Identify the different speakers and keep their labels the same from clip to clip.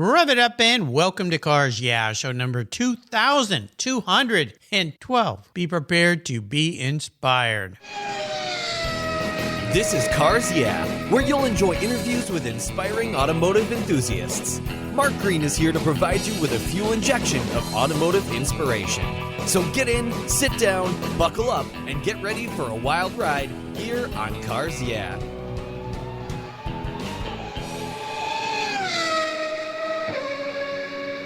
Speaker 1: Rev it up and welcome to Cars Yeah, show number 2212. Be prepared to be inspired.
Speaker 2: This is Cars Yeah, where you'll enjoy interviews with inspiring automotive enthusiasts. Mark Green is here to provide you with a fuel injection of automotive inspiration. So get in, sit down, buckle up, and get ready for a wild ride here on Cars Yeah.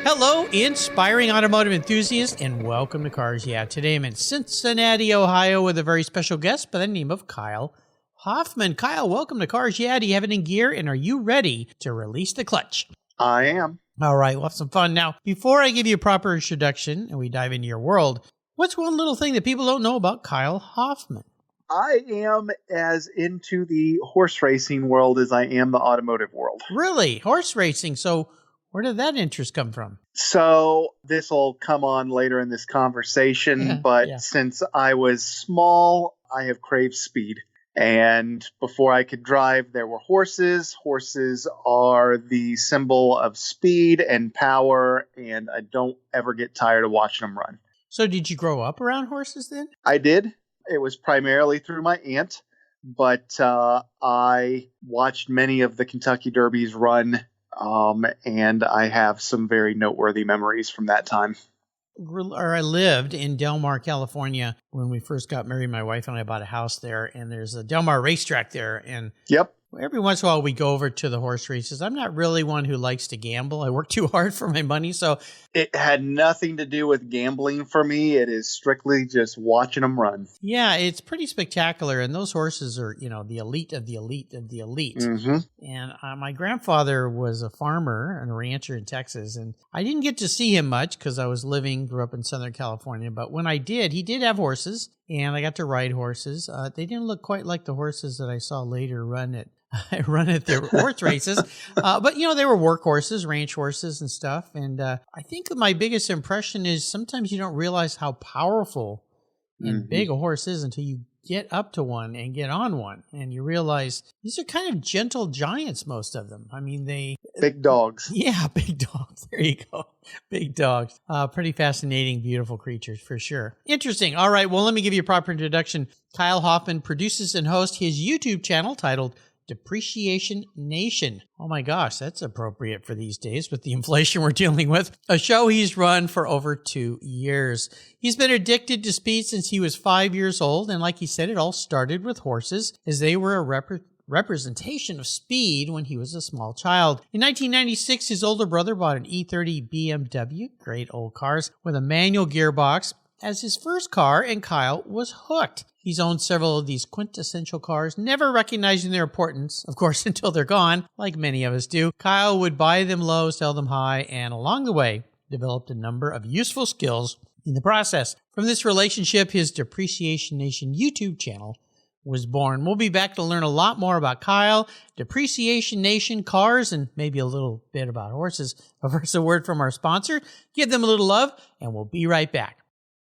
Speaker 1: Hello, inspiring automotive enthusiasts, and welcome to Cars Yeah. Today I'm in Cincinnati, Ohio with a very special guest by the name of Kyle Hoffman. Kyle, welcome to Cars Yeah. Do you have it in gear, and are you ready to release the clutch?
Speaker 3: I am.
Speaker 1: All right, we'll have some fun. Now, before I give you a proper introduction and we dive into your world, what's one little thing that people don't know about Kyle Hoffman?
Speaker 3: I am as into the horse racing world as I am the automotive world.
Speaker 1: Really? Horse racing? So where did that interest come from?
Speaker 3: So this will come on later in this conversation, but since I was small, I have craved speed. And before I could drive, there were horses. Horses are the symbol of speed and power, and I don't ever get tired of watching them run.
Speaker 1: So did you grow up around horses then?
Speaker 3: I did. It was primarily through my aunt, but I watched many of the Kentucky Derbies run, and I have some very noteworthy memories from that time.
Speaker 1: I lived in Del Mar, California when we first got married. My wife and I bought a house there, and there's a Del Mar racetrack there. And every once in a while we go over to the horse races. I'm not really one who likes to gamble. I work too hard for my money. So
Speaker 3: it had nothing to do with gambling for me. It is strictly just watching them run.
Speaker 1: Yeah, it's pretty spectacular. And those horses are, the elite of the elite of the elite.
Speaker 3: Mm-hmm.
Speaker 1: And my grandfather was a farmer and a rancher in Texas. And I didn't get to see him much because I grew up in Southern California. But when I did, he did have horses. And I got to ride horses. They didn't look quite like the horses that I saw later run at their horse races. But, they were work horses, ranch horses and stuff. And I think my biggest impression is sometimes you don't realize how powerful and big a horse is until you get up to one and get on one. And you realize these are kind of gentle giants, most of them. I mean,
Speaker 3: big dogs.
Speaker 1: Yeah, big dogs. There you go. Big dogs. Pretty fascinating, beautiful creatures for sure. Interesting. All right. Well, let me give you a proper introduction. Kyle Hoffman produces and hosts his YouTube channel titled Depreciation Nation. Oh my gosh, that's appropriate for these days with the inflation we're dealing with. A show he's run for over 2 years. He's been addicted to speed since he was 5 years old. And like he said, it all started with horses as they were a representation of speed when he was a small child. In 1996, his older brother bought an E30 BMW, great old cars, with a manual gearbox as his first car, and Kyle was hooked. He's owned several of these quintessential cars, never recognizing their importance, of course, until they're gone, like many of us do. Kyle would buy them low, sell them high, and along the way, developed a number of useful skills in the process. From this relationship, his Depreciation Nation YouTube channel was born. We'll be back to learn a lot more about Kyle, Depreciation Nation, cars, and maybe a little bit about horses. But first, a word from our sponsor. Give them a little love, and we'll be right back.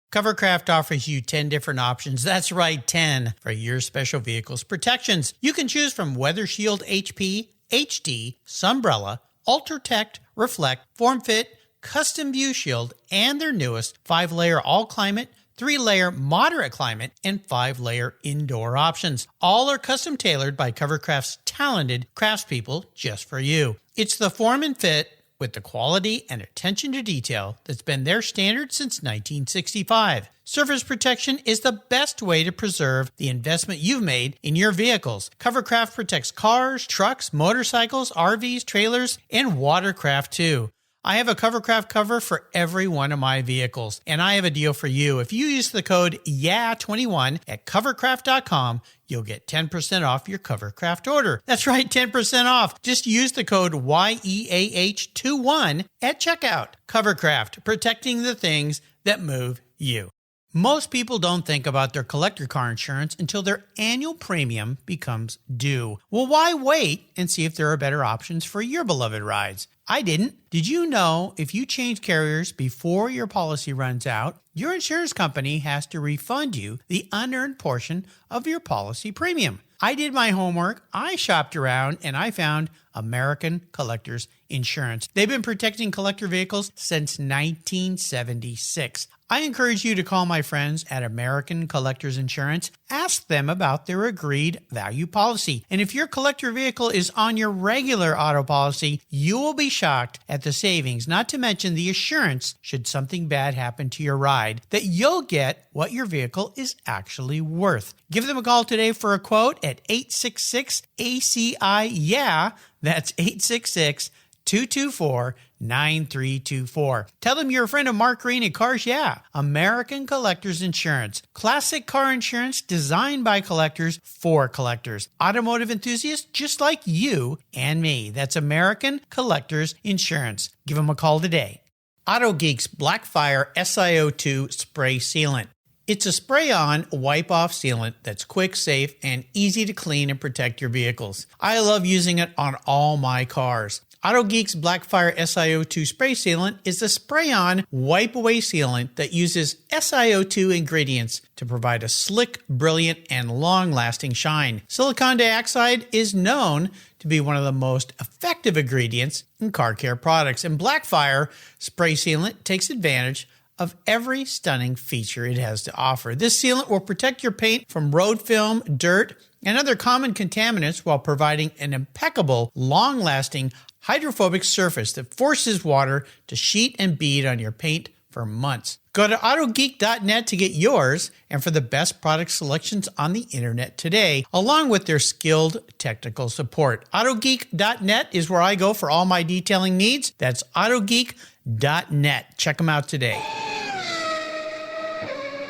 Speaker 1: Covercraft offers you 10 different options. That's right, 10 for your special vehicle's protections. You can choose from Weather Shield HP, HD, Sunbrella, UltraTech, Reflect, Form Fit, Custom View Shield, and their newest 5-layer all-climate, 3-layer moderate climate, and 5-layer indoor options. All are custom tailored by Covercraft's talented craftspeople just for you. It's the form and fit with the quality and attention to detail that's been their standard since 1965. Surface protection is the best way to preserve the investment you've made in your vehicles. Covercraft protects cars, trucks, motorcycles, RVs, trailers, and watercraft too. I have a Covercraft cover for every one of my vehicles, and I have a deal for you. If you use the code YEAH21 at covercraft.com, you'll get 10% off your Covercraft order. That's right, 10% off. Just use the code YEAH21 at checkout. Covercraft, protecting the things that move you. Most people don't think about their collector car insurance until their annual premium becomes due. Well, why wait and see if there are better options for your beloved rides? I didn't. Did you know if you change carriers before your policy runs out, your insurance company has to refund you the unearned portion of your policy premium? I did my homework, I shopped around, and I found American Collectors Insurance. They've been protecting collector vehicles since 1976. I encourage you to call my friends at American Collectors Insurance. Ask them about their agreed value policy. And if your collector vehicle is on your regular auto policy, you will be shocked at the savings, not to mention the assurance, should something bad happen to your ride, that you'll get what your vehicle is actually worth. Give them a call today for a quote at 866-ACI-YEAH. That's 866-224-9324. Tell them you're a friend of Mark Green at Cars Yeah! American Collectors Insurance. Classic car insurance designed by collectors for collectors. Automotive enthusiasts just like you and me. That's American Collectors Insurance. Give them a call today. AutoGeek's Blackfire SiO2 Spray Sealant. It's a spray-on, wipe-off sealant that's quick, safe, and easy to clean and protect your vehicles. I love using it on all my cars. AutoGeek's Blackfire SiO2 Spray Sealant is a spray-on, wipe-away sealant that uses SiO2 ingredients to provide a slick, brilliant, and long-lasting shine. Silicon dioxide is known to be one of the most effective ingredients in car care products, and Blackfire Spray Sealant takes advantage of every stunning feature it has to offer. This sealant will protect your paint from road film, dirt, and other common contaminants while providing an impeccable, long-lasting, hydrophobic surface that forces water to sheet and bead on your paint for months. Go to autogeek.net to get yours and for the best product selections on the internet today, along with their skilled technical support. Autogeek.net is where I go for all my detailing needs. That's autogeek.net. Check them out today.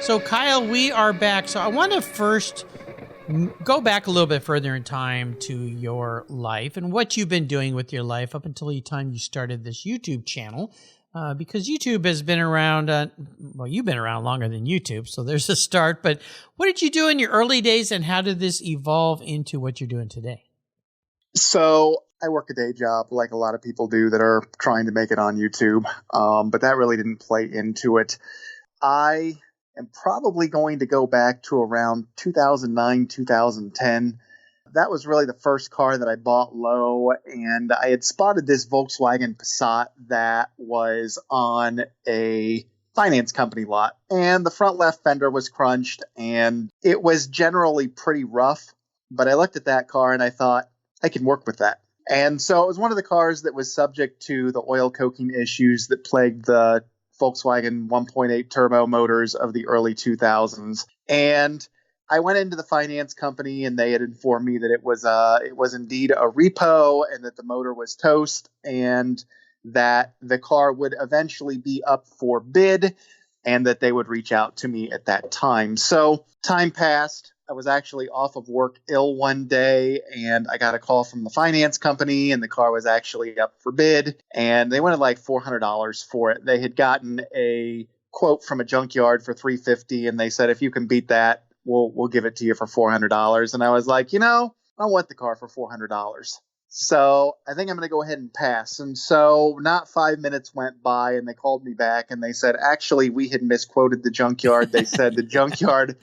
Speaker 1: So, Kyle, we are back. So I want to first go back a little bit further in time to your life and what you've been doing with your life up until the time you started this YouTube channel. Because YouTube has been around, well, you've been around longer than YouTube, so there's a start. But what did you do in your early days, and how did this evolve into what you're doing today?
Speaker 3: So I work a day job like a lot of people do that are trying to make it on YouTube, but that really didn't play into it. I am probably going to go back to around 2009, 2010. That was really the first car that I bought low, and I had spotted this Volkswagen Passat that was on a finance company lot, and the front left fender was crunched, and it was generally pretty rough, but I looked at that car and I thought, I can work with that. And so it was one of the cars that was subject to the oil coking issues that plagued the Volkswagen 1.8 turbo motors of the early 2000s. And I went into the finance company and they had informed me that it was indeed a repo and that the motor was toast and that the car would eventually be up for bid and that they would reach out to me at that time. So time passed. I was actually off of work ill one day and I got a call from the finance company and the car was actually up for bid and they wanted like $400 for it. They had gotten a quote from a junkyard for $350 and they said, if you can beat that, we'll give it to you for $400. And I was like, I want the car for $400. So I think I'm going to go ahead and pass. And so not 5 minutes went by and they called me back and they said, actually, we had misquoted the junkyard. They said the junkyard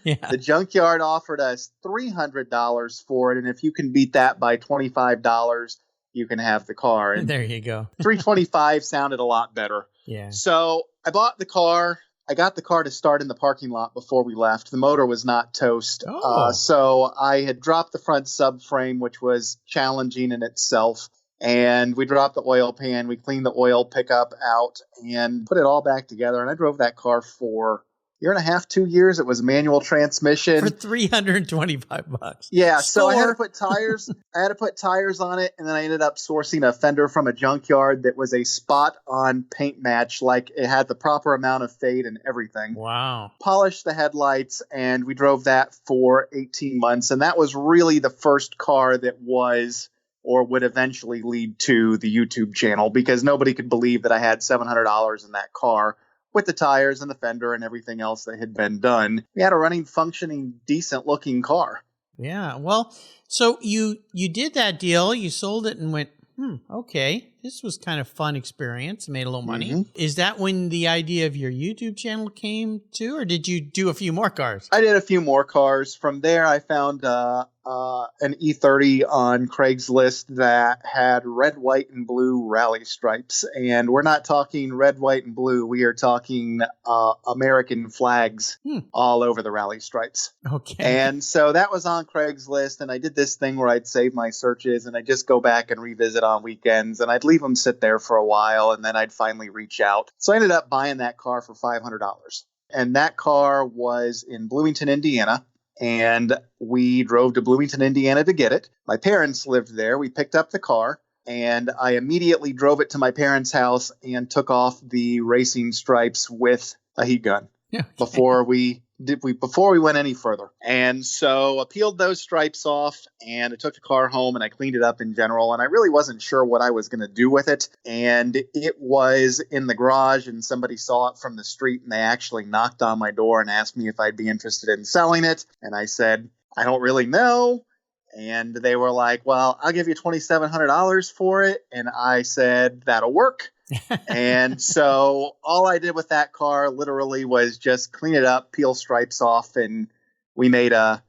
Speaker 3: offered us $300 for it. And if you can beat that by $25, you can have the car. And
Speaker 1: there you go.
Speaker 3: $325 sounded a lot better.
Speaker 1: Yeah.
Speaker 3: So I bought the car. I got the car to start in the parking lot before we left. The motor was not toast. So I had dropped the front subframe, which was challenging in itself. And we dropped the oil pan. We cleaned the oil pickup out and put it all back together. And I drove that car for a year and a half, 2 years. It was a manual transmission.
Speaker 1: For $325.
Speaker 3: Yeah. So I had to put tires. I had to put tires on it. And then I ended up sourcing a fender from a junkyard that was a spot on paint match. Like it had the proper amount of fade and everything.
Speaker 1: Wow.
Speaker 3: Polished the headlights and we drove that for 18 months. And that was really the first car that was or would eventually lead to the YouTube channel because nobody could believe that I had $700 in that car. With the tires and the fender and everything else that had been done, we had a running, functioning, decent-looking car.
Speaker 1: Yeah, well, so you did that deal, you sold it and went, okay, this was kind of fun experience, made a little money.
Speaker 3: Mm-hmm.
Speaker 1: Is that when the idea of your YouTube channel came to, or did you do a few more cars?
Speaker 3: I did a few more cars. From there, I found an E30 on Craigslist that had red, white, and blue rally stripes. And we're not talking red, white, and blue. We are talking American flags all over the rally stripes.
Speaker 1: Okay.
Speaker 3: And so that was on Craigslist. And I did this thing where I'd save my searches and I'd just go back and revisit on weekends. And I'd leave them sit there for a while. And then I'd finally reach out. So I ended up buying that car for $500. And that car was in Bloomington, Indiana. And we drove to Bloomington, Indiana to get it. My parents lived there. We picked up the car, and I immediately drove it to my parents' house and took off the racing stripes with a heat gun before we went any further. And so I peeled those stripes off, and I took the car home, and I cleaned it up in general. And I really wasn't sure what I was going to do with it. And it was in the garage, and somebody saw it from the street, and they actually knocked on my door and asked me if I'd be interested in selling it. And I said, I don't really know. And they were like, well, I'll give you $2,700 for it. And I said, that'll work. And so all I did with that car literally was just clean it up, peel stripes off, and we made a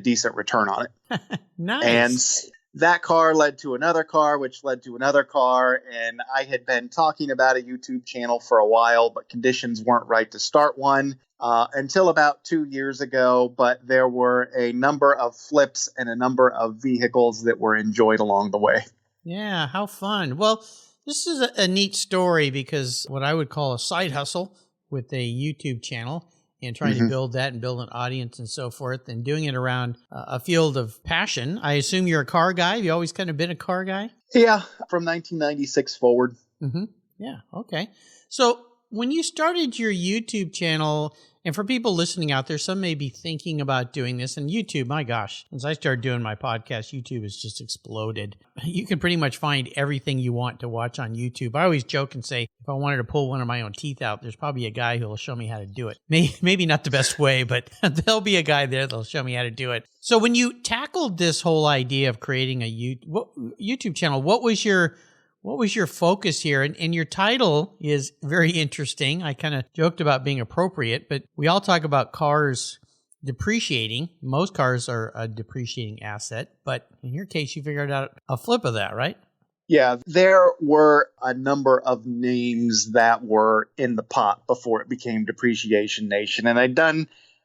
Speaker 3: decent return on it.
Speaker 1: Nice.
Speaker 3: And that car led to another car, which led to another car. And I had been talking about a YouTube channel for a while, but conditions weren't right to start one until about 2 years ago. But there were a number of flips and a number of vehicles that were enjoyed along the way.
Speaker 1: Yeah, how fun. Well, this is a neat story because what I would call a side hustle with a YouTube channel and trying to build that and build an audience and so forth and doing it around a field of passion. I assume you're a car guy. Have you always kind of been a car guy?
Speaker 3: Yeah, from 1996 forward.
Speaker 1: Mm-hmm. Yeah, okay. So when you started your YouTube channel, and for people listening out there, some may be thinking about doing this. And YouTube, my gosh, since I started doing my podcast, YouTube has just exploded. You can pretty much find everything you want to watch on YouTube. I always joke and say, if I wanted to pull one of my own teeth out, there's probably a guy who will show me how to do it. Maybe not the best way, but there'll be a guy there that'll show me how to do it. So when you tackled this whole idea of creating a YouTube channel, what was your focus here? And your title is very interesting. I kind of joked about being appropriate, but we all talk about cars depreciating. Most cars are a depreciating asset, but in your case, you figured out a flip of that, right?
Speaker 3: Yeah, there were a number of names that were in the pot before it became Depreciation Nation. And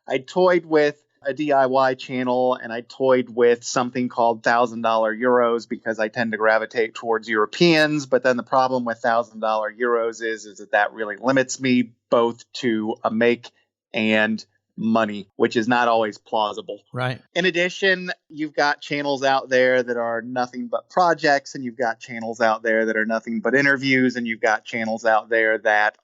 Speaker 3: I toyed with a DIY channel, and I toyed with something called $1,000 euros because I tend to gravitate towards Europeans. But then the problem with $1,000 euros is that really limits me both to a make and money, which is not always plausible.
Speaker 1: Right.
Speaker 3: In addition, you've got channels out there that are nothing but projects, and you've got channels out there that are nothing but interviews, and you've got channels out there that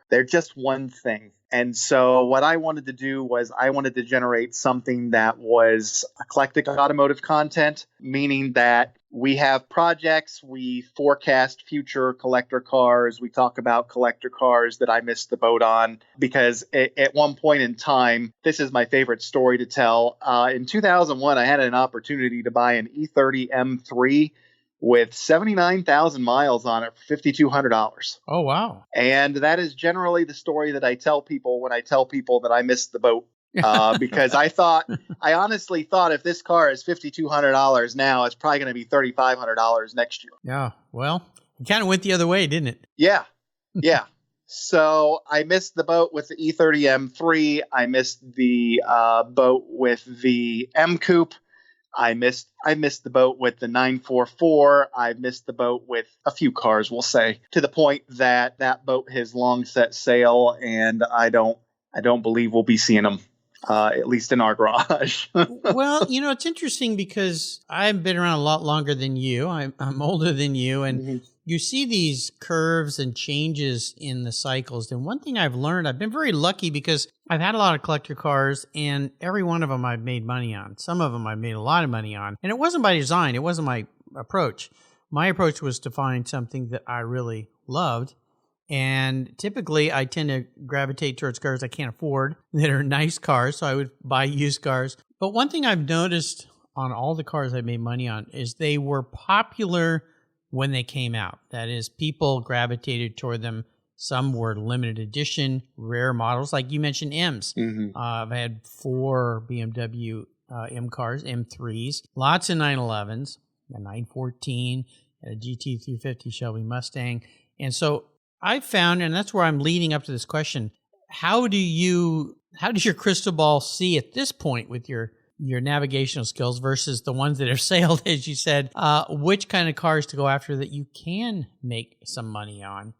Speaker 3: they're just one thing. And so what I wanted to do was I wanted to generate something that was eclectic automotive content, meaning that we have projects, we forecast future collector cars, we talk about collector cars that I missed the boat on, because at one point in time, this is my favorite story to tell. In 2001, I had an opportunity to buy an E30 M3 with 79,000 miles on it for $5,200.
Speaker 1: Oh, wow.
Speaker 3: And that is generally the story that I tell people when I tell people that I missed the boat. Because I honestly thought if this car is $5,200 now, it's probably going to be $3,500 next year.
Speaker 1: Yeah. Well, it kind of went the other way, didn't it?
Speaker 3: Yeah. Yeah. So I missed the boat with the E30 M3. I missed the boat with the M Coupe. I missed the boat with the 944. I missed the boat with a few cars, we'll say, to the point that boat has long set sail, and I don't believe we'll be seeing them, at least in our garage.
Speaker 1: Well, it's interesting because I've been around a lot longer than you. I'm older than you, and you see these curves and changes in the cycles. And one thing I've learned, I've been very lucky because I've had a lot of collector cars, and every one of them I've made money on. Some of them I've made a lot of money on. And it wasn't by design. It wasn't my approach. My approach was to find something that I really loved. And typically I tend to gravitate towards cars I can't afford that are nice cars. So I would buy used cars. But one thing I've noticed on all the cars I made money on is they were popular when they came out. That is, people gravitated toward them. Some were limited edition, rare models, like you mentioned, M's. I've had 4 BMW M cars, M3s, lots of 911s, a 914, a GT350 Shelby Mustang. And so I found, and that's where I'm leading up to this question, how does your crystal ball see at this point with your navigational skills versus the ones that have sailed, as you said, which kind of cars to go after that you can make some money on?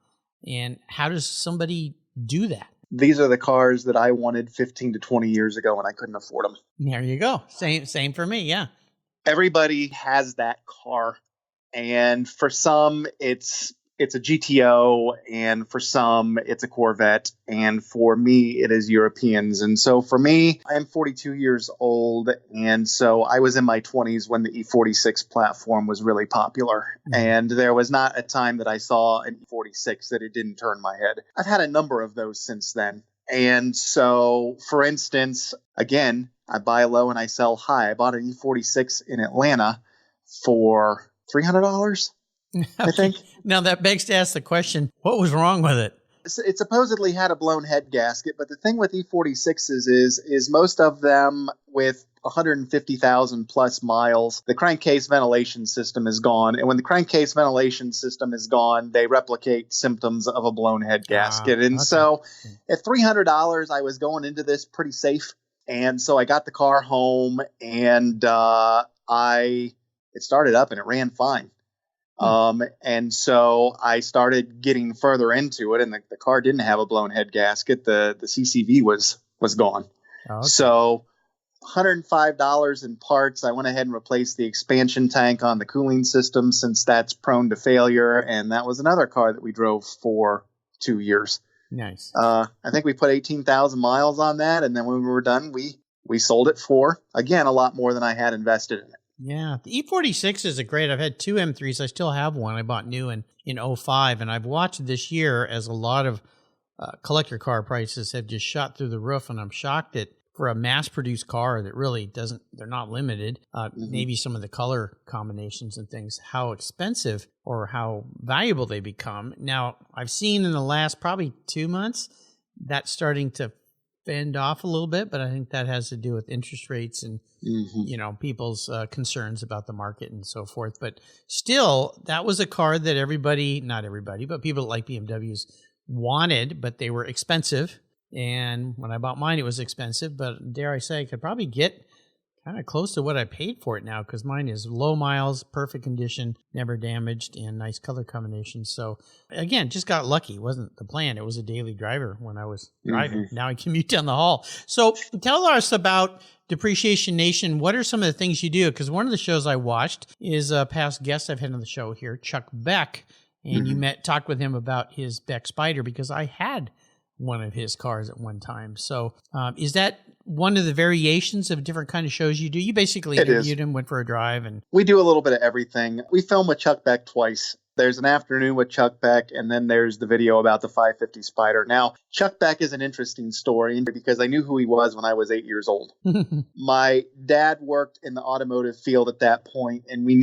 Speaker 1: And how does somebody do that?
Speaker 3: These are the cars that I wanted 15 to 20 years ago when I couldn't afford them.
Speaker 1: There you go. Same for me, yeah.
Speaker 3: Everybody has that car. And for some, it's a GTO, and for some, it's a Corvette, and for me, it is Europeans. And so for me, I am 42 years old, and so I was in my 20s when the E46 platform was really popular. And there was not a time that I saw an E46 that it didn't turn my head. I've had a number of those since then. And so, for instance, again, I buy low and I sell high. I bought an E46 in Atlanta for $300. I think.
Speaker 1: Now that begs to ask the question, what was wrong with it?
Speaker 3: It supposedly had a blown head gasket, but the thing with E46s is most of them with 150,000 plus miles, the crankcase ventilation system is gone. And when the crankcase ventilation system is gone, they replicate symptoms of a blown head gasket. And so at $300, I was going into this pretty safe. And so I got the car home, and it started up and it ran fine. And so I started getting further into it, and the car didn't have a blown head gasket. The CCV was gone. Okay. So $105 in parts. I went ahead and replaced the expansion tank on the cooling system, since that's prone to failure. And that was another car that we drove for 2 years.
Speaker 1: Nice.
Speaker 3: I think we put 18,000 miles on that. And then when we were done, we sold it for, again, a lot more than I had invested in it.
Speaker 1: Yeah, the E46 is great. I've had 2 M3s. I still have one. I bought new in 05, and I've watched this year as a lot of collector car prices have just shot through the roof, and I'm shocked that for a mass-produced car that really doesn't, they're not limited, maybe some of the color combinations and things, how expensive or how valuable they become. Now, I've seen in the last probably 2 months that's starting to fend off a little bit, but I think that has to do with interest rates and people's concerns about the market and so forth. But still, that was a car that not everybody, but people that like BMWs wanted, but they were expensive. And when I bought mine, it was expensive, but dare I say, I could probably get kind of close to what I paid for it now, because mine is low miles, perfect condition, never damaged, and nice color combination. So again, just got lucky. It wasn't the plan. It was a daily driver when I was driving. Now I commute down the hall. So tell us about Depreciation Nation. What are some of the things you do? Because one of the shows I watched is a past guest I've had on the show here, Chuck Beck, and you talked with him about his Beck Spider, because I had one of his cars at one time. So is that one of the variations of different kind of shows you do? You basically interviewed him, went for a drive. And
Speaker 3: we do a little bit of everything. We film with Chuck Beck twice. There's an afternoon with Chuck Beck, and then there's the video about the 550 Spider. Now, Chuck Beck is an interesting story because I knew who he was when I was 8 years old. My dad worked in the automotive field at that point, and he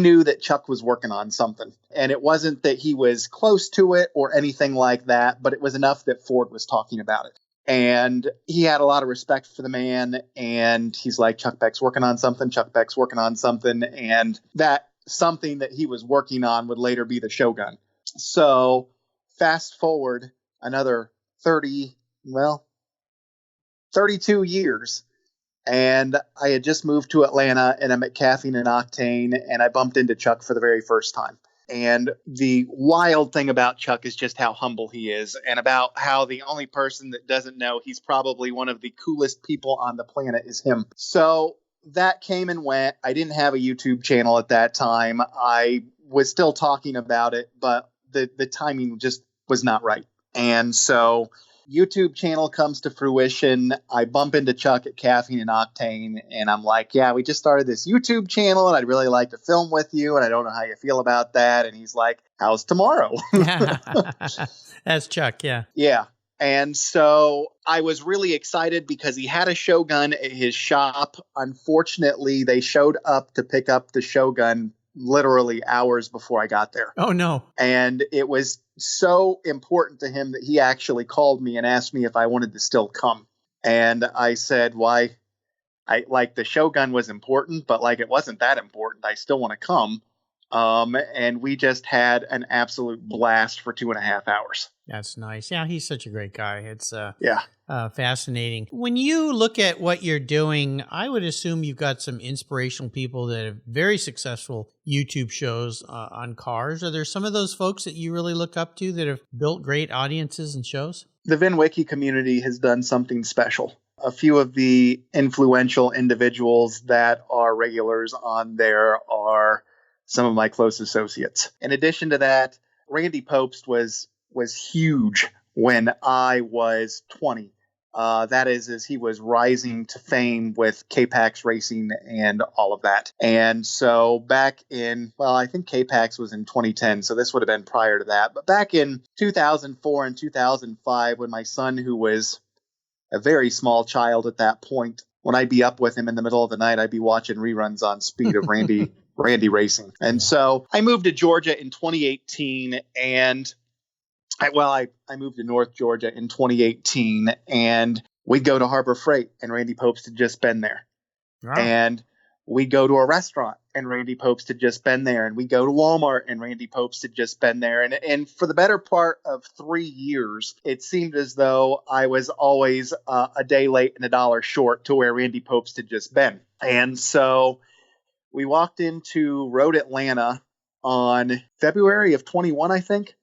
Speaker 3: knew that Chuck was working on something. And it wasn't that he was close to it or anything like that, but it was enough that Ford was talking about it. And he had a lot of respect for the man. And he's like, Chuck Beck's working on something. Chuck Beck's working on something. And that something that he was working on would later be the Shogun. So fast forward another 32 years. And I had just moved to Atlanta, and I'm at Caffeine and Octane, and I bumped into Chuck for the very first time. And the wild thing about Chuck is just how humble he is, and about how the only person that doesn't know he's probably one of the coolest people on the planet is him. So that came and went. I didn't have a YouTube channel at that time. I was still talking about it, but the timing just was not right. And so YouTube channel comes to fruition. I bump into Chuck at Caffeine and Octane, and I'm like, yeah, we just started this YouTube channel, and I'd really like to film with you, and I don't know how you feel about that. And he's like, how's tomorrow?
Speaker 1: That's Chuck, yeah.
Speaker 3: Yeah. And so I was really excited because he had a Shogun at his shop. Unfortunately, they showed up to pick up the Shogun literally hours before I got there.
Speaker 1: Oh, no.
Speaker 3: And it was so important to him that he actually called me and asked me if I wanted to still come. And I said, why? The Shogun was important, but it wasn't that important. I still want to come. And we just had an absolute blast for 2.5 hours.
Speaker 1: That's nice. Yeah, he's such a great guy. It's
Speaker 3: yeah.
Speaker 1: Fascinating. When you look at what you're doing, I would assume you've got some inspirational people that have very successful YouTube shows on cars. Are there some of those folks that you really look up to that have built great audiences and shows?
Speaker 3: The VinWiki community has done something special. A few of the influential individuals that are regulars on there are some of my close associates. In addition to that, Randy Popst was huge when I was 20. That is, as he was rising to fame with K-Pax racing and all of that. And so back in, I think K-Pax was in 2010, so this would have been prior to that. But back in 2004 and 2005, when my son, who was a very small child at that point, when I'd be up with him in the middle of the night, I'd be watching reruns on speed of Randy racing. And so I moved to Georgia in 2018, and I moved to North Georgia in 2018, and we'd go to Harbor Freight, and Randy Popst had just been there. Wow. And we'd go to a restaurant, and Randy Popst had just been there. And we'd go to Walmart, and Randy Popst had just been there. And for the better part of 3 years, it seemed as though I was always a day late and $1 short to where Randy Popst had just been. And so we walked into Road Atlanta on February of 21, I think.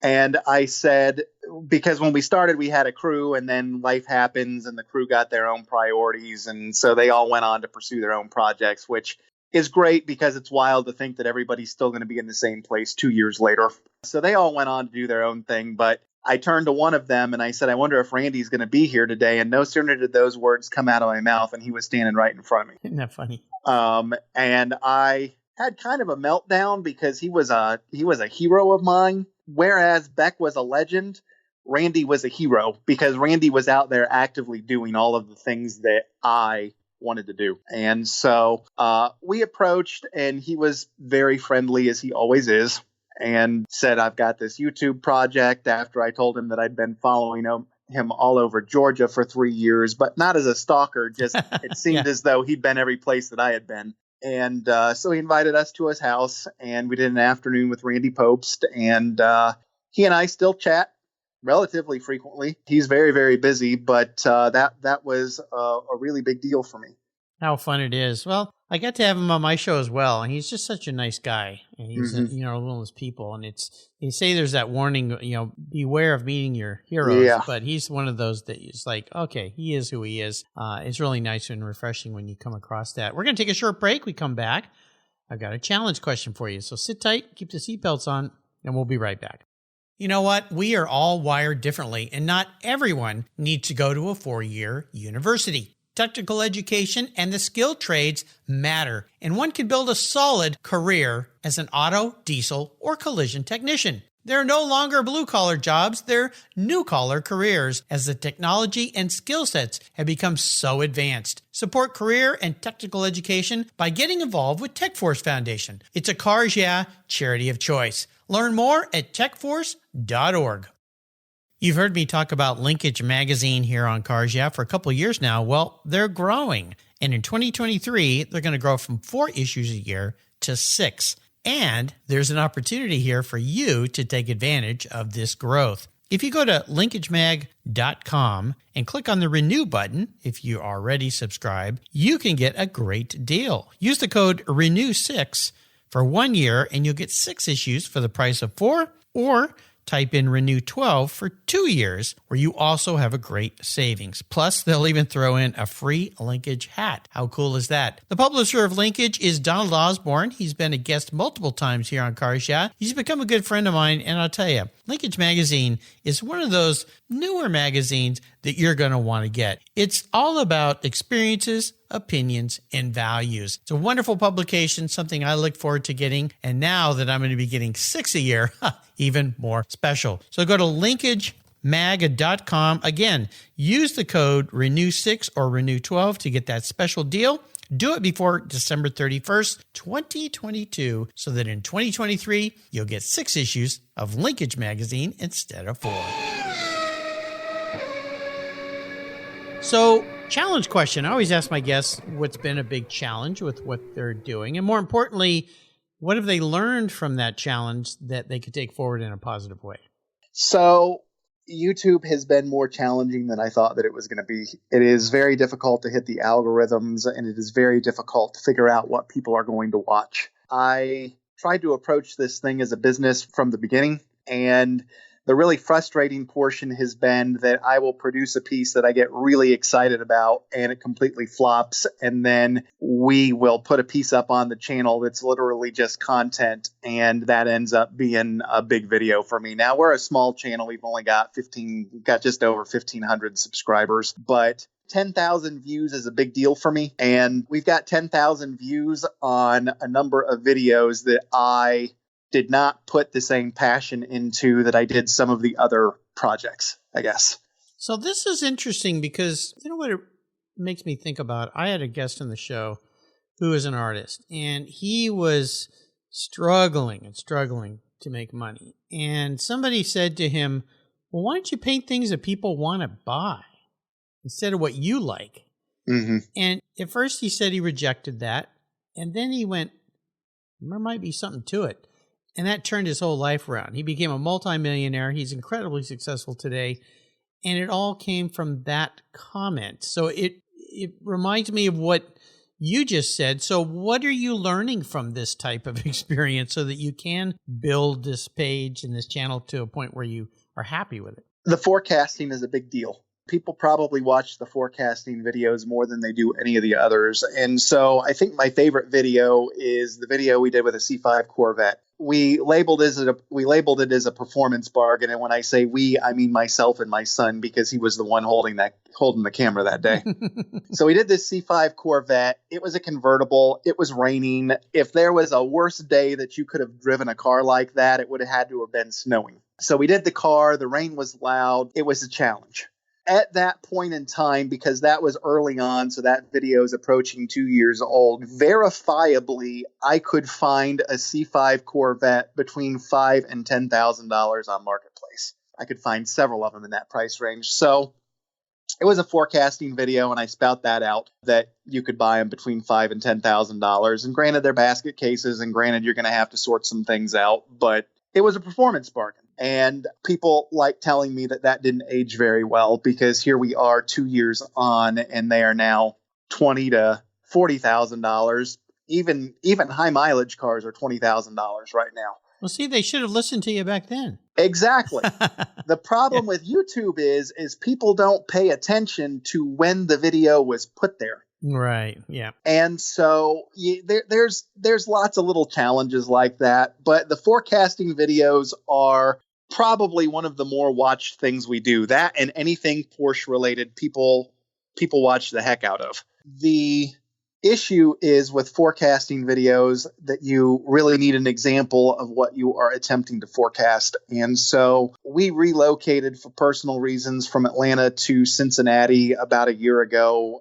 Speaker 3: And I said, because when we started, we had a crew, and then life happens and the crew got their own priorities. And so they all went on to pursue their own projects, which is great because it's wild to think that everybody's still going to be in the same place 2 years later. So they all went on to do their own thing. But I turned to one of them and I said, I wonder if Randy's going to be here today. And no sooner did those words come out of my mouth and he was standing right in front of me.
Speaker 1: Isn't that funny?
Speaker 3: And I had kind of a meltdown because he was a hero of mine. Whereas Beck was a legend, Randy was a hero because Randy was out there actively doing all of the things that I wanted to do. And so we approached, and he was very friendly, as he always is, and said, I've got this YouTube project, after I told him that I'd been following him all over Georgia for 3 years, but not as a stalker. Just it seemed as though he'd been every place that I had been. And so he invited us to his house, and we did an afternoon with Randy Popst, and he and I still chat relatively frequently. He's very, very busy, but that was a really big deal for me.
Speaker 1: How fun it is. Well, I got to have him on my show as well, and he's just such a nice guy, and he's one of those people. And they say there's that warning, beware of meeting your heroes, but he's one of those that is like, okay, he is who he is. It's really nice and refreshing when you come across that. We're going to take a short break. We come back. I've got a challenge question for you, so sit tight, keep the seatbelts on, and we'll be right back. You know what? We are all wired differently, and not everyone needs to go to a 4-year university. Technical education and the skilled trades matter, and one can build a solid career as an auto, diesel, or collision technician. There are no longer blue-collar jobs, they're new-collar careers as the technology and skill sets have become so advanced. Support career and technical education by getting involved with TechForce Foundation. It's a Cars Yeah! Charity of choice. Learn more at techforce.org. You've heard me talk about Linkage Magazine here on Cars Yeah! For a couple of years now. Well, they're growing. And in 2023, they're going to grow from 4 issues a year to 6. And there's an opportunity here for you to take advantage of this growth. If you go to linkagemag.com and click on the Renew button, if you already subscribe, you can get a great deal. Use the code RENEW6 for 1 year, and you'll get 6 issues for the price of 4, or type in Renew 12 for 2 years, where you also have a great savings. Plus, they'll even throw in a free Linkage hat. How cool is that? The publisher of Linkage is Donald Osborne. He's been a guest multiple times here on Cars Yeah! He's become a good friend of mine, and I'll tell you, Linkage Magazine is one of those newer magazines that you're going to want to get. It's all about experiences, opinions, and values. It's a wonderful publication, something I look forward to getting. And now that I'm going to be getting 6 a year, even more special. So go to linkagemag.com. Again, use the code RENEW6 or RENEW12 to get that special deal. Do it before December 31st, 2022, so that in 2023, you'll get 6 issues of Linkage Magazine instead of 4. So, challenge question. I always ask my guests what's been a big challenge with what they're doing. And more importantly, what have they learned from that challenge that they could take forward in a positive way?
Speaker 3: So, YouTube has been more challenging than I thought that it was going to be. It is very difficult to hit the algorithms, and it is very difficult to figure out what people are going to watch. I tried to approach this thing as a business from the beginning, and the really frustrating portion has been that I will produce a piece that I get really excited about and it completely flops. And then we will put a piece up on the channel that's literally just content. And that ends up being a big video for me. Now we're a small channel. We've only got just over 1,500 subscribers, but 10,000 views is a big deal for me. And we've got 10,000 views on a number of videos that I did not put the same passion into that I did some of the other projects, I guess.
Speaker 1: So this is interesting because you know what it makes me think about? I had a guest on the show who is an artist, and he was struggling to make money. And somebody said to him, well, why don't you paint things that people want to buy instead of what you like?
Speaker 3: Mm-hmm.
Speaker 1: And at first he said he rejected that. And then he went, there might be something to it. And that turned his whole life around. He became a multimillionaire. He's incredibly successful today. And it all came from that comment. So it reminds me of what you just said. So what are you learning from this type of experience so that you can build this page and this channel to a point where you are happy with it?
Speaker 3: The forecasting is a big deal. People probably watch the forecasting videos more than they do any of the others. And so I think my favorite video is the video we did with a C5 Corvette. We labeled it as a performance bargain. And when I say we, I mean myself and my son, because he was the one holding the camera that day. So we did this C5 Corvette. It was a convertible. It was raining. If there was a worse day that you could have driven a car like that, it would have had to have been snowing. So we did the car. The rain was loud. It was a challenge. At that point in time, because that was early on, so that video is approaching 2 years old, verifiably, I could find a C5 Corvette between $5,000 and $10,000 on Marketplace. I could find several of them in that price range. So it was a forecasting video, and I spout that out that you could buy them between $5,000 and $10,000. And granted, they're basket cases, and granted, you're going to have to sort some things out, but it was a performance bargain. And people like telling me that didn't age very well, because here we are 2 years on and they are now $20,000 to $40,000. Even high mileage cars are $20,000 right now.
Speaker 1: Well, see, they should have listened to you back then.
Speaker 3: Exactly. The problem with YouTube is people don't pay attention to when the video was put there.
Speaker 1: Right. Yeah.
Speaker 3: And so there's lots of little challenges like that. But the forecasting videos are probably one of the more watched things we do. That and anything Porsche related, people watch the heck out of. The issue is with forecasting videos that you really need an example of what you are attempting to forecast. And so we relocated for personal reasons from Atlanta to Cincinnati about a year ago.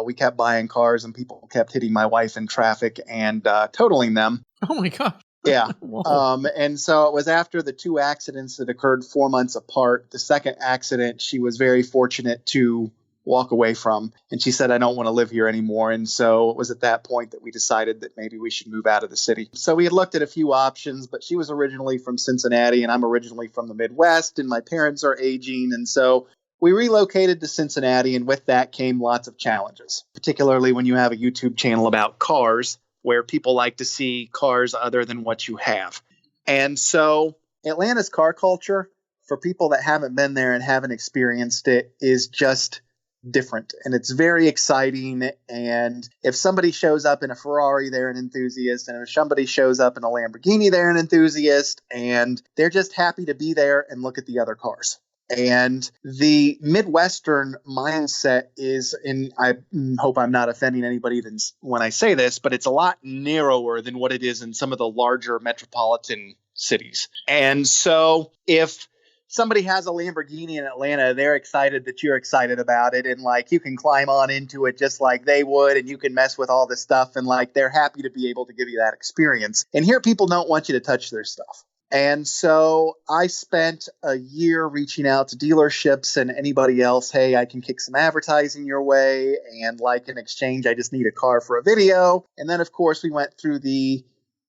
Speaker 3: We kept buying cars and people kept hitting my wife in traffic and totaling them.
Speaker 1: Oh my gosh.
Speaker 3: Yeah. And so it was after the 2 accidents that occurred 4 months apart. The second accident, she was very fortunate to walk away from. And she said, I don't want to live here anymore. And so it was at that point that we decided that maybe we should move out of the city. So we had looked at a few options, but she was originally from Cincinnati and I'm originally from the Midwest and my parents are aging. And so we relocated to Cincinnati, and with that came lots of challenges, particularly when you have a YouTube channel about cars where people like to see cars other than what you have. And so Atlanta's car culture, for people that haven't been there and haven't experienced it, is just different. And it's very exciting. And if somebody shows up in a Ferrari, they're an enthusiast. And if somebody shows up in a Lamborghini, they're an enthusiast. And they're just happy to be there and look at the other cars. And the Midwestern mindset is, and I hope I'm not offending anybody when I say this, but it's a lot narrower than what it is in some of the larger metropolitan cities. And so if somebody has a Lamborghini in Atlanta, they're excited that you're excited about it. And like, you can climb on into it just like they would, and you can mess with all this stuff. And like, they're happy to be able to give you that experience. And here, people don't want you to touch their stuff. And so I spent a year reaching out to dealerships and anybody else. Hey, I can kick some advertising your way. And like, in exchange, I just need a car for a video. And then, of course, we went through the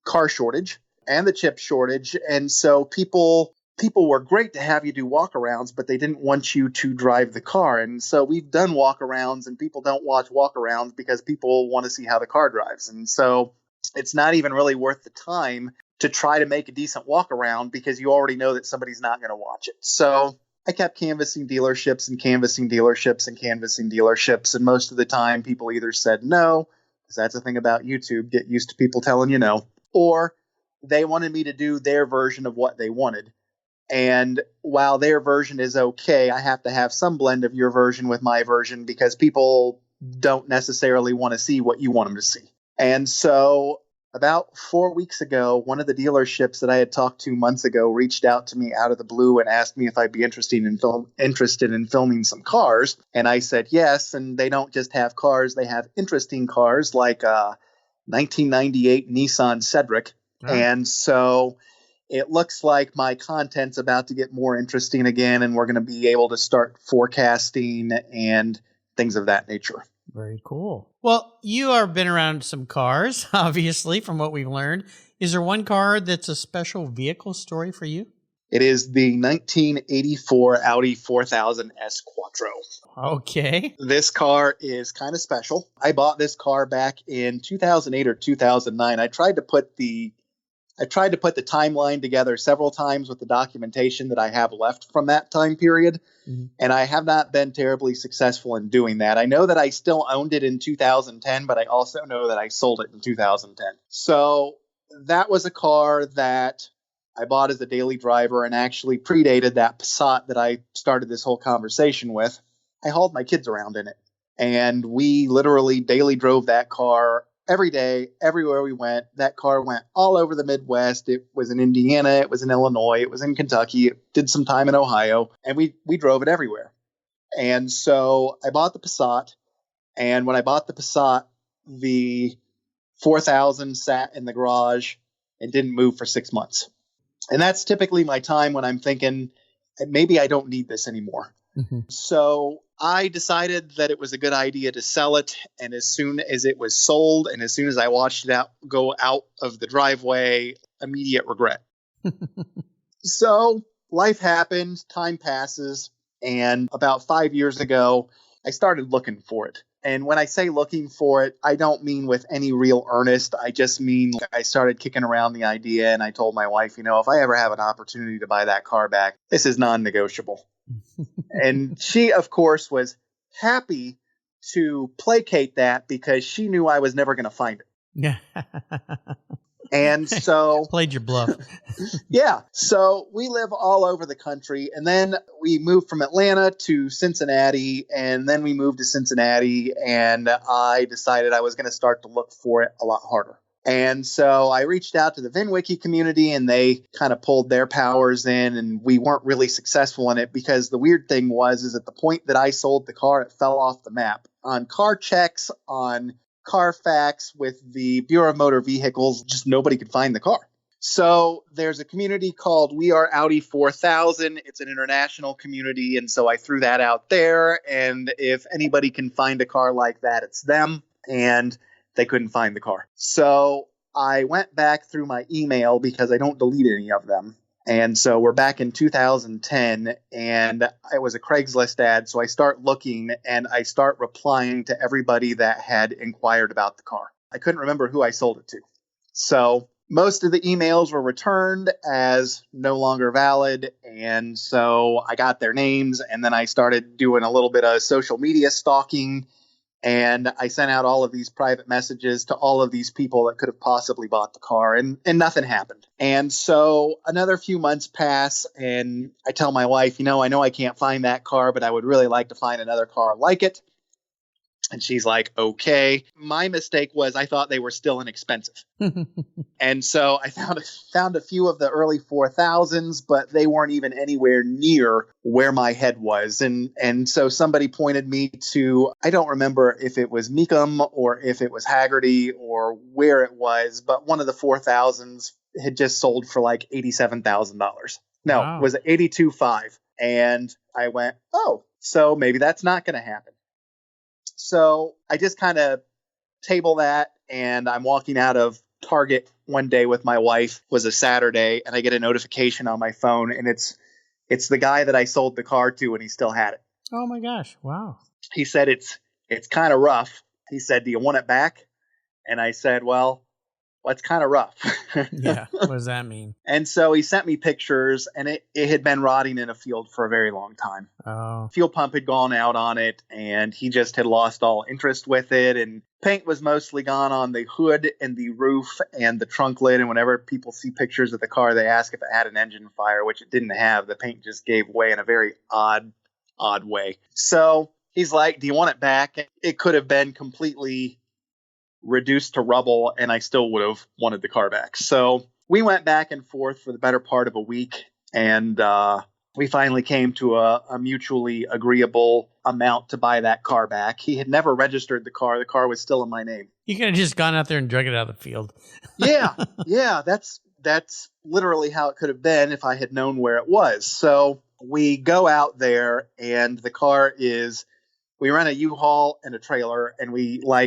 Speaker 3: car shortage and the chip shortage. And so people were great to have you do walkarounds, but they didn't want you to drive the car. And so we've done walkarounds, and people don't watch walkarounds because people want to see how the car drives. And so it's not even really worth the time to try to make a decent walk around because you already know that somebody's not going to watch it. So I kept canvassing dealerships and canvassing dealerships and canvassing dealerships. And most of the time people either said no, because that's the thing about YouTube, get used to people telling you no, or they wanted me to do their version of what they wanted. And while their version is okay, I have to have some blend of your version with my version because people don't necessarily want to see what you want them to see. And so about 4 weeks ago, one of the dealerships that I had talked to months ago reached out to me out of the blue and asked me if I'd be interested in filming some cars. And I said yes. And they don't just have cars, they have interesting cars like a 1998 Nissan Cedric. Oh. And so it looks like my content's about to get more interesting again, and we're going to be able to start forecasting and things of that nature.
Speaker 1: Very cool. Well, you have been around some cars, obviously, from what we've learned. Is there one car that's a special vehicle story for you?
Speaker 3: It is the 1984 Audi 4000 S Quattro.
Speaker 1: Okay.
Speaker 3: This car is kind of special. I bought this car back in 2008 or 2009. I tried to put the timeline together several times with the documentation that I have left from that time period. Mm-hmm. And I have not been terribly successful in doing that. I know that I still owned it in 2010, but I also know that I sold it in 2010. So that was a car that I bought as a daily driver and actually predated that Passat that I started this whole conversation with. I hauled my kids around in it. And we literally daily drove that car every day, everywhere we went. That car went all over the Midwest. It was in Indiana. It was in Illinois. It was in Kentucky. It did some time in Ohio. And we drove it everywhere. And so I bought the Passat. And when I bought the Passat, the 4000 sat in the garage and didn't move for 6 months. And that's typically my time when I'm thinking, maybe I don't need this anymore. Mm-hmm. So I decided that it was a good idea to sell it. And as soon as it was sold and as soon as I watched it go out of the driveway, immediate regret. So life happens, time passes. And about 5 years ago, I started looking for it. And when I say looking for it, I don't mean with any real earnest. I just mean I started kicking around the idea and I told my wife, if I ever have an opportunity to buy that car back, this is non-negotiable. And she, of course, was happy to placate that because she knew I was never going to find it. Yeah. And so
Speaker 1: played your bluff.
Speaker 3: Yeah. So we live all over the country. And then we moved from Atlanta to Cincinnati. And then we moved to Cincinnati. And I decided I was going to start to look for it a lot harder. And so I reached out to the VinWiki community and they kind of pulled their powers in, and we weren't really successful in it because the weird thing is at the point that I sold the car, it fell off the map. On car checks, on Carfax with the Bureau of Motor Vehicles, just nobody could find the car. So there's a community called We Are Audi 4000. It's an international community. And so I threw that out there. And if anybody can find a car like that, it's them. And they couldn't find the car. So I went back through my email because I don't delete any of them. And so we're back in 2010 and it was a Craigslist ad. So I start looking and I start replying to everybody that had inquired about the car. I couldn't remember who I sold it to. So most of the emails were returned as no longer valid. And so I got their names and then I started doing a little bit of social media stalking. And I sent out all of these private messages to all of these people that could have possibly bought the car, and nothing happened. And so another few months pass, and I tell my wife, I know I can't find that car, but I would really like to find another car like it. And she's like, okay. My mistake was I thought they were still inexpensive. And so I found a few of the early 4000s, but they weren't even anywhere near where my head was. And so somebody pointed me to, I don't remember if it was Mecum or if it was Haggerty or where it was, but one of the 4000s had just sold for like $87,000. No,
Speaker 1: Wow.
Speaker 3: it was 82.5. And I went, oh, so maybe that's not going to happen. So I just kind of table that, and I'm walking out of Target one day with my wife. It was a Saturday, and I get a notification on my phone, and it's the guy that I sold the car to, and he still had it.
Speaker 1: Oh my gosh! Wow.
Speaker 3: He said it's kind of rough. He said, "Do you want it back?" And I said, "Well, it's kind of rough."
Speaker 1: Yeah. What does that mean?
Speaker 3: And so he sent me pictures, and it had been rotting in a field for a very long time.
Speaker 1: Oh.
Speaker 3: Fuel pump had gone out on it, and he just had lost all interest with it. And paint was mostly gone on the hood and the roof and the trunk lid. And whenever people see pictures of the car, they ask if it had an engine fire, which it didn't have. The paint just gave way in a very odd way. So he's like, "Do you want it back?" It could have been completely reduced to rubble, and I still would have wanted the car back. So we went back and forth for the better part of a week, and we finally came to a mutually agreeable amount to buy that car back. He had never registered the car. The car was still in my name.
Speaker 1: You could have just gone out there and drug it out of the field.
Speaker 3: Yeah, that's literally how it could have been if I had known where it was. So we go out there, and the car is, we rent a U-Haul and a trailer, and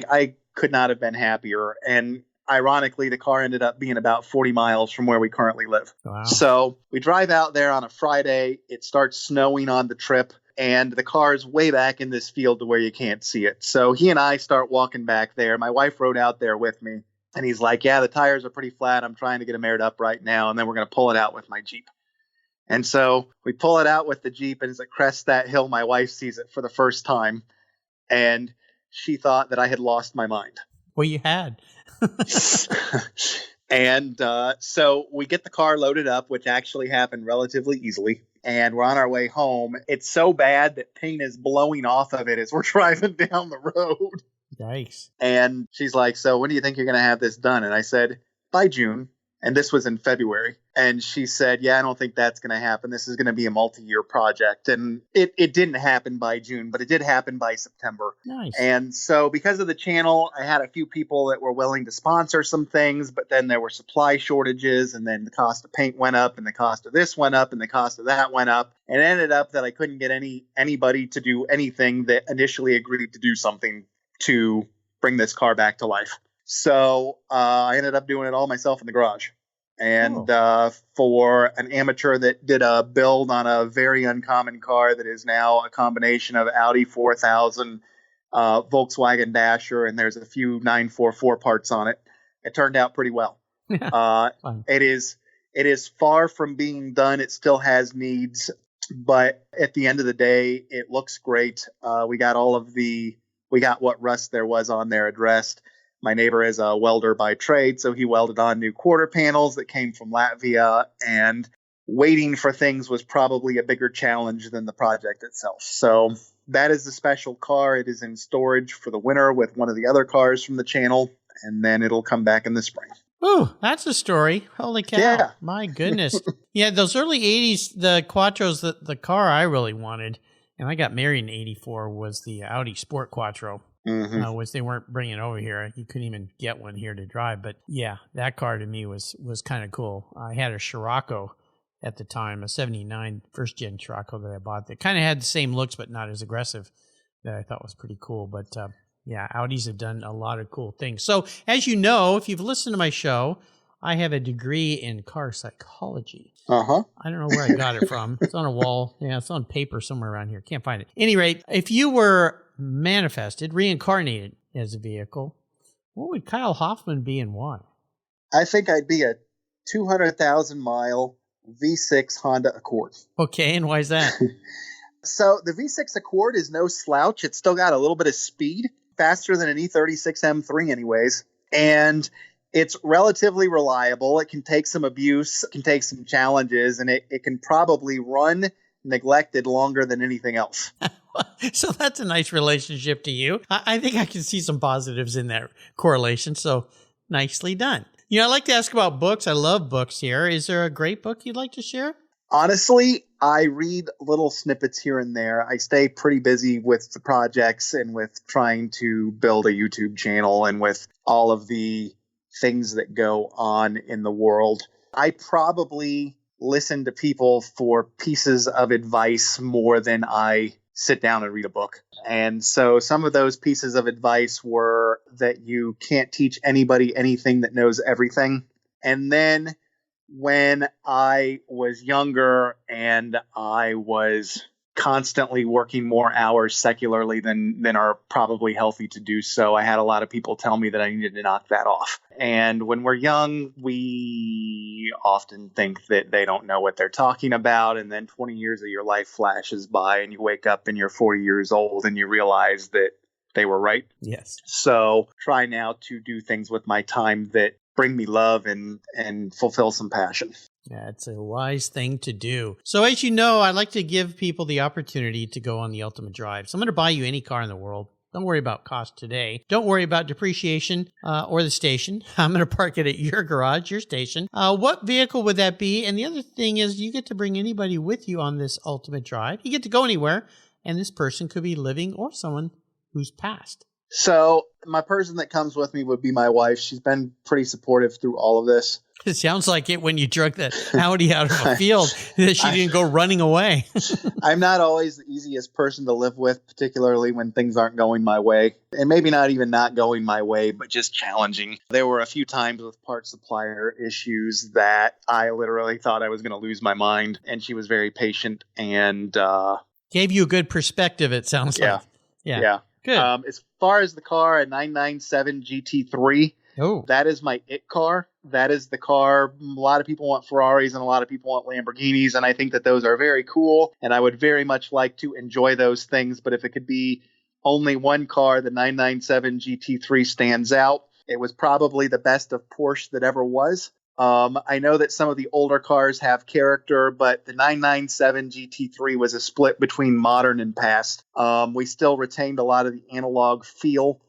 Speaker 3: I could not have been happier. And ironically, the car ended up being about 40 miles from where we currently live.
Speaker 1: Wow.
Speaker 3: So we drive out there on a Friday. It starts snowing on the trip, and the car is way back in this field to where you can't see it. So he and I start walking back there. My wife rode out there with me, and he's like, "Yeah, the tires are pretty flat. I'm trying to get them aired up right now, and then we're going to pull it out with my Jeep." And so we pull it out with the Jeep, and as it crests that hill, my wife sees it for the first time, and she thought that I had lost my mind.
Speaker 1: Well, you had.
Speaker 3: And so we get the car loaded up, which actually happened relatively easily. And we're on our way home. It's so bad that paint is blowing off of it as we're driving down the road.
Speaker 1: Yikes.
Speaker 3: And she's like, "So when do you think you're going to have this done?" And I said, "By June." And this was in February. And she said, "Yeah, I don't think that's going to happen. This is going to be a multi-year project." And it didn't happen by June, but it did happen by September.
Speaker 1: Nice.
Speaker 3: And so because of the channel, I had a few people that were willing to sponsor some things, but then there were supply shortages, and then the cost of paint went up, and the cost of this went up, and the cost of that went up. And it ended up that I couldn't get anybody to do anything that initially agreed to do something to bring this car back to life. So I ended up doing it all myself in the garage. And for an amateur that did a build on a very uncommon car that is now a combination of Audi 4000, Volkswagen Dasher, and there's a few 944 parts on it, it turned out pretty well. It is far from being done. It still has needs, but at the end of the day, it looks great. We got what rust there was on there addressed. My neighbor is a welder by trade, so he welded on new quarter panels that came from Latvia, and waiting for things was probably a bigger challenge than the project itself. So that is the special car. It is in storage for the winter with one of the other cars from the channel, and then it'll come back in the spring.
Speaker 1: Ooh, that's a story. Holy cow.
Speaker 3: Yeah.
Speaker 1: My goodness. Yeah, those early 80s, the Quattros, the car I really wanted, and I got married in 84, was the Audi Sport Quattro.
Speaker 3: Mm-hmm.
Speaker 1: Which they weren't bringing over here. You couldn't even get one here to drive. But yeah, that car to me was kind of cool. I had a Scirocco at the time, a 79 first-gen Scirocco that I bought that kind of had the same looks but not as aggressive, that I thought was pretty cool. But yeah, Audis have done a lot of cool things. So as you know, if you've listened to my show, I have a degree in car psychology.
Speaker 3: Uh-huh.
Speaker 1: I don't know where I got it from. It's on a wall. Yeah, it's on paper somewhere around here. Can't find it. At any rate, if you were manifested, reincarnated as a vehicle, what would Kyle Hoffman be and why?
Speaker 3: I think I'd be a 200,000 mile V6 Honda Accord.
Speaker 1: Okay, and why is that?
Speaker 3: So the V6 Accord is no slouch. It's still got a little bit of speed, faster than an E36 M3 anyways. And it's relatively reliable. It can take some abuse, it can take some challenges, and it can probably run neglected longer than anything else.
Speaker 1: So that's a nice relationship to you. I think I can see some positives in that correlation. So nicely done. I like to ask about books. I love books here. Is there a great book you'd like to share?
Speaker 3: Honestly, I read little snippets here and there. I stay pretty busy with the projects and with trying to build a YouTube channel and with all of the things that go on in the world. I probably listen to people for pieces of advice more than I sit down and read a book. And so some of those pieces of advice were that you can't teach anybody anything that knows everything. And then when I was younger and I was constantly working more hours secularly than are probably healthy to do so, I had a lot of people tell me that I needed to knock that off. And when we're young, we often think that they don't know what they're talking about. And then 20 years of your life flashes by and you wake up and you're 40 years old and you realize that they were right.
Speaker 1: Yes.
Speaker 3: So try now to do things with my time that bring me love and fulfill some passion.
Speaker 1: Yeah, it's a wise thing to do. So as you know, I like to give people the opportunity to go on the ultimate drive. So I'm going to buy you any car in the world. Don't worry about cost today. Don't worry about depreciation or the station. I'm going to park it at your garage, your station. What vehicle would that be? And the other thing is you get to bring anybody with you on this ultimate drive. You get to go anywhere, and this person could be living or someone who's passed.
Speaker 3: So my person that comes with me would be my wife. She's been pretty supportive through all of this.
Speaker 1: It sounds like it when you drug that Audi out of a field that she didn't go running away.
Speaker 3: I'm not always the easiest person to live with, particularly when things aren't going my way. And maybe not even not going my way, but just challenging. There were a few times with part supplier issues that I literally thought I was going to lose my mind. And she was very patient and
Speaker 1: gave you a good perspective, it sounds like.
Speaker 3: Yeah.
Speaker 1: Good.
Speaker 3: As far as the car, a 997 GT3, that is my it car. That is the car. A lot of people want Ferraris and a lot of people want Lamborghinis, and I think that those are very cool, and I would very much like to enjoy those things, but if it could be only one car, the 997 GT3 stands out. It was probably the best of Porsche that ever was. I know that some of the older cars have character, but the 997 GT3 was a split between modern and past. We still retained a lot of the analog feel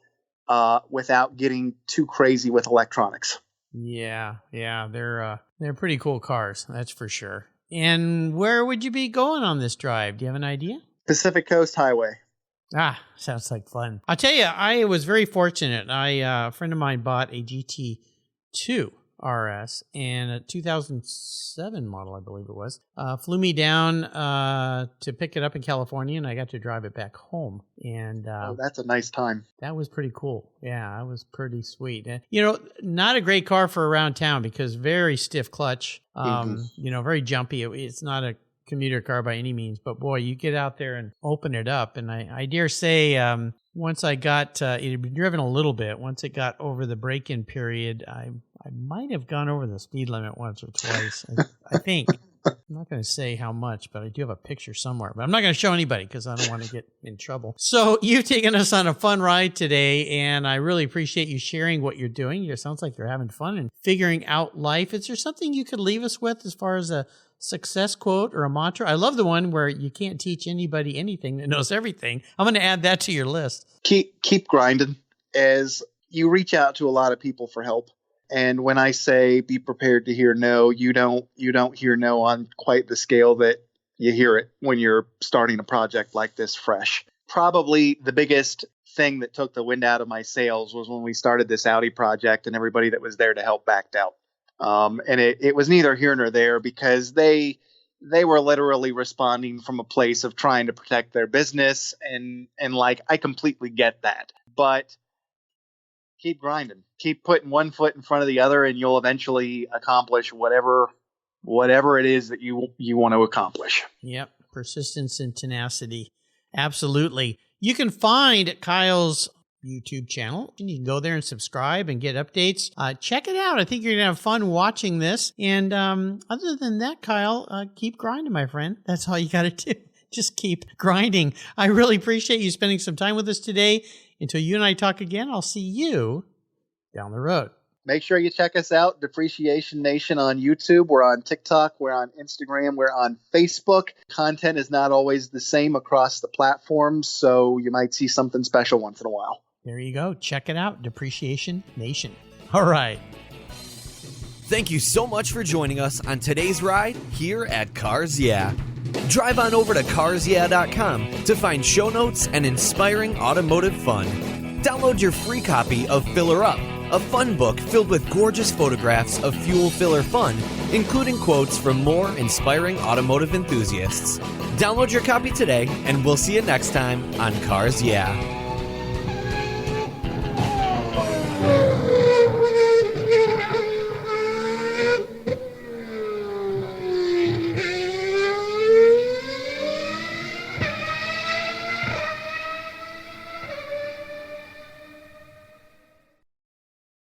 Speaker 3: without getting too crazy with electronics.
Speaker 1: Yeah, they're pretty cool cars, that's for sure. And where would you be going on this drive? Do you have an idea?
Speaker 3: Pacific Coast Highway.
Speaker 1: Sounds like fun. I'll tell you, I was very fortunate. A friend of mine bought a GT2 RS and a 2007 model, I believe it was. Flew me down to pick it up in California, and I got to drive it back home. And
Speaker 3: that's a nice time.
Speaker 1: That was pretty cool. Yeah, that was pretty sweet. Not a great car for around town because very stiff clutch. Very jumpy. It's not a commuter car by any means, but boy, you get out there and open it up, and I dare say once I got it had been driven a little bit. Once it got over the break-in period, I might have gone over the speed limit once or twice. I think. I'm not going to say how much, but I do have a picture somewhere. But I'm not going to show anybody because I don't want to get in trouble. So you've taken us on a fun ride today, and I really appreciate you sharing what you're doing. It sounds like you're having fun and figuring out life. Is there something you could leave us with as far as a success quote or a mantra? I love the one where you can't teach anybody anything that knows everything. I'm going to add that to your list.
Speaker 3: Keep grinding as you reach out to a lot of people for help. And when I say be prepared to hear no, you don't hear no on quite the scale that you hear it when you're starting a project like this fresh. Probably the biggest thing that took the wind out of my sails was when we started this Audi project and everybody that was there to help backed out. And it was neither here nor there because they were literally responding from a place of trying to protect their business. And like, I completely get that. But keep grinding. Keep putting one foot in front of the other, and you'll eventually accomplish whatever it is that you want to accomplish.
Speaker 1: Yep. Persistence and tenacity. Absolutely. You can find Kyle's YouTube channel. You can go there and subscribe and get updates. Check it out. I think you're going to have fun watching this. And other than that, Kyle, keep grinding, my friend. That's all you got to do. Just keep grinding. I really appreciate you spending some time with us today. Until you and I talk again, I'll see you down the road.
Speaker 3: make sure you check us out, Depreciation Nation on YouTube. We're on TikTok. We're on Instagram. We're on Facebook. Content is not always the same across the platforms, so you might see something special once in a while.
Speaker 1: There you go. Check it out, Depreciation Nation. All right.
Speaker 2: Thank you so much for joining us on today's ride here at Cars Yeah. Drive on over to carsyeah.com to find show notes and inspiring automotive fun. Download your free copy of Filler Up, a fun book filled with gorgeous photographs of fuel filler fun, including quotes from more inspiring automotive enthusiasts. Download your copy today, and we'll see you next time on Cars Yeah.